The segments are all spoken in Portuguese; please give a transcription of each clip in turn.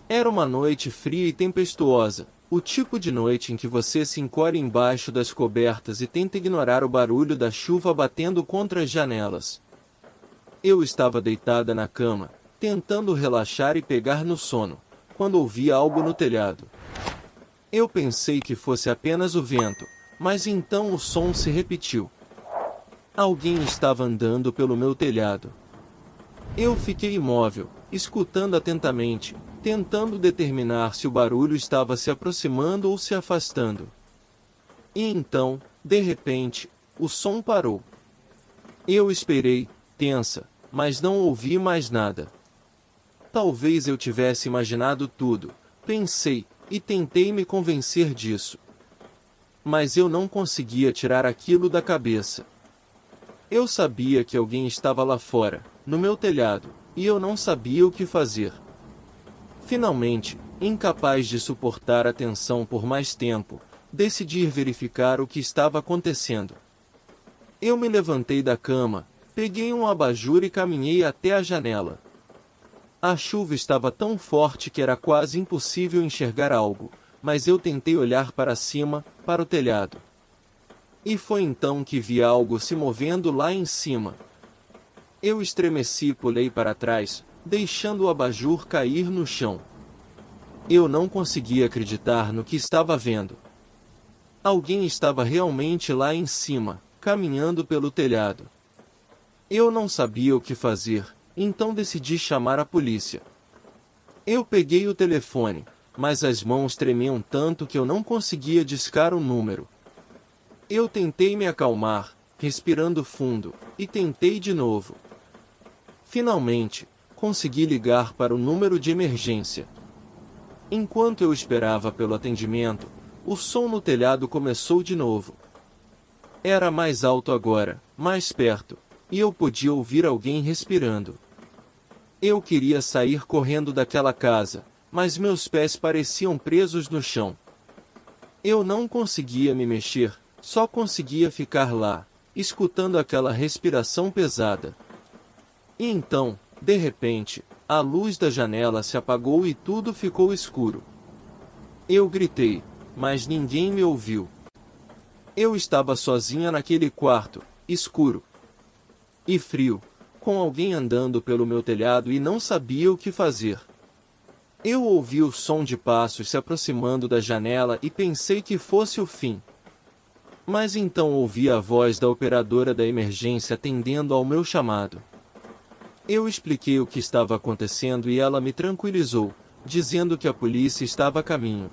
Era uma noite fria e tempestuosa, o tipo de noite em que você se encolhe embaixo das cobertas e tenta ignorar o barulho da chuva batendo contra as janelas. Eu estava deitada na cama, tentando relaxar e pegar no sono, quando ouvi algo no telhado. Eu pensei que fosse apenas o vento, mas então o som se repetiu. Alguém estava andando pelo meu telhado. Eu fiquei imóvel, escutando atentamente, tentando determinar se o barulho estava se aproximando ou se afastando. E então, de repente, o som parou. Eu esperei, tensa, mas não ouvi mais nada. Talvez eu tivesse imaginado tudo, pensei, e tentei me convencer disso. Mas eu não conseguia tirar aquilo da cabeça. Eu sabia que alguém estava lá fora, no meu telhado, e eu não sabia o que fazer. Finalmente, incapaz de suportar a tensão por mais tempo, decidi verificar o que estava acontecendo. Eu me levantei da cama, peguei um abajur e caminhei até a janela. A chuva estava tão forte que era quase impossível enxergar algo, mas eu tentei olhar para cima, para o telhado. E foi então que vi algo se movendo lá em cima. Eu estremeci e pulei para trás, deixando o abajur cair no chão. Eu não conseguia acreditar no que estava vendo. Alguém estava realmente lá em cima, caminhando pelo telhado. Eu não sabia o que fazer, então decidi chamar a polícia. Eu peguei o telefone, mas as mãos tremiam tanto que eu não conseguia discar o número. Eu tentei me acalmar, respirando fundo, e tentei de novo. Finalmente, consegui ligar para o número de emergência. Enquanto eu esperava pelo atendimento, o som no telhado começou de novo. Era mais alto agora, mais perto, e eu podia ouvir alguém respirando. Eu queria sair correndo daquela casa, mas meus pés pareciam presos no chão. Eu não conseguia me mexer, só conseguia ficar lá, escutando aquela respiração pesada. E então, de repente, a luz da janela se apagou e tudo ficou escuro. Eu gritei, mas ninguém me ouviu. Eu estava sozinha naquele quarto, escuro e frio, com alguém andando pelo meu telhado e não sabia o que fazer. Eu ouvi o som de passos se aproximando da janela e pensei que fosse o fim. Mas então ouvi a voz da operadora da emergência atendendo ao meu chamado. Eu expliquei o que estava acontecendo e ela me tranquilizou, dizendo que a polícia estava a caminho.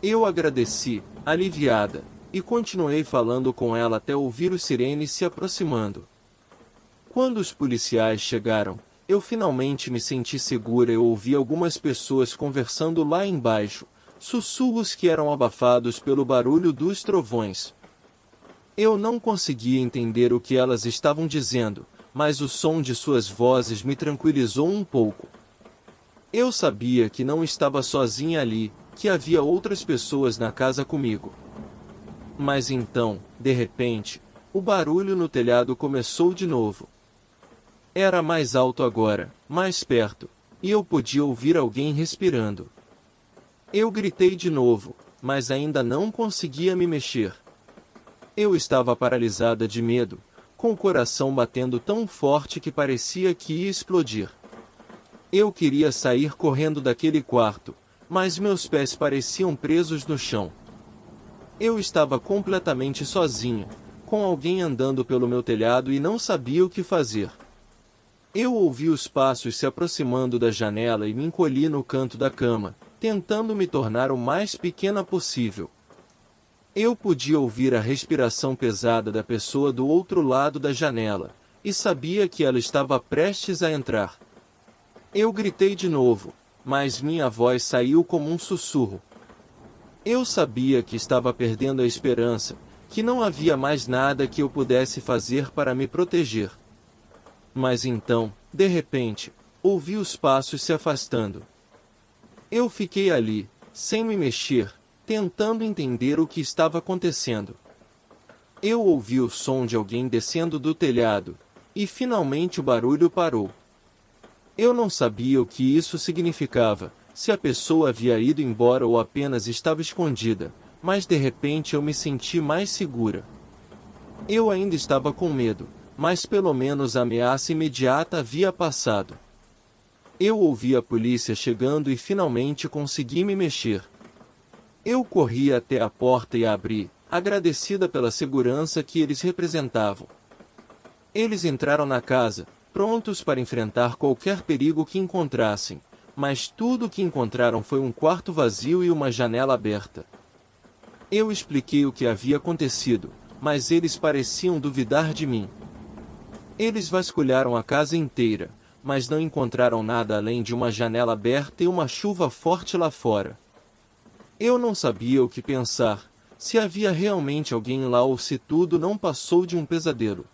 Eu agradeci, aliviada, e continuei falando com ela até ouvir os sirenes se aproximando. Quando os policiais chegaram, eu finalmente me senti segura e ouvi algumas pessoas conversando lá embaixo, sussurros que eram abafados pelo barulho dos trovões. Eu não conseguia entender o que elas estavam dizendo, mas o som de suas vozes me tranquilizou um pouco. Eu sabia que não estava sozinha ali, que havia outras pessoas na casa comigo. Mas então, de repente, o barulho no telhado começou de novo. Era mais alto agora, mais perto, e eu podia ouvir alguém respirando. Eu gritei de novo, mas ainda não conseguia me mexer. Eu estava paralisada de medo, com o coração batendo tão forte que parecia que ia explodir. Eu queria sair correndo daquele quarto, mas meus pés pareciam presos no chão. Eu estava completamente sozinha, com alguém andando pelo meu telhado e não sabia o que fazer. Eu ouvi os passos se aproximando da janela e me encolhi no canto da cama, tentando me tornar o mais pequena possível. Eu podia ouvir a respiração pesada da pessoa do outro lado da janela, e sabia que ela estava prestes a entrar. Eu gritei de novo, mas minha voz saiu como um sussurro. Eu sabia que estava perdendo a esperança, que não havia mais nada que eu pudesse fazer para me proteger. Mas então, de repente, ouvi os passos se afastando. Eu fiquei ali, sem me mexer, tentando entender o que estava acontecendo. Eu ouvi o som de alguém descendo do telhado, e finalmente o barulho parou. Eu não sabia o que isso significava, se a pessoa havia ido embora ou apenas estava escondida, mas de repente eu me senti mais segura. Eu ainda estava com medo, mas pelo menos a ameaça imediata havia passado. Eu ouvi a polícia chegando e finalmente consegui me mexer. Eu corri até a porta e a abri, agradecida pela segurança que eles representavam. Eles entraram na casa, prontos para enfrentar qualquer perigo que encontrassem, mas tudo o que encontraram foi um quarto vazio e uma janela aberta. Eu expliquei o que havia acontecido, mas eles pareciam duvidar de mim. Eles vasculharam a casa inteira, mas não encontraram nada além de uma janela aberta e uma chuva forte lá fora. Eu não sabia o que pensar, se havia realmente alguém lá ou se tudo não passou de um pesadelo.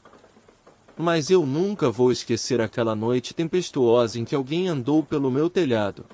Mas eu nunca vou esquecer aquela noite tempestuosa em que alguém andou pelo meu telhado.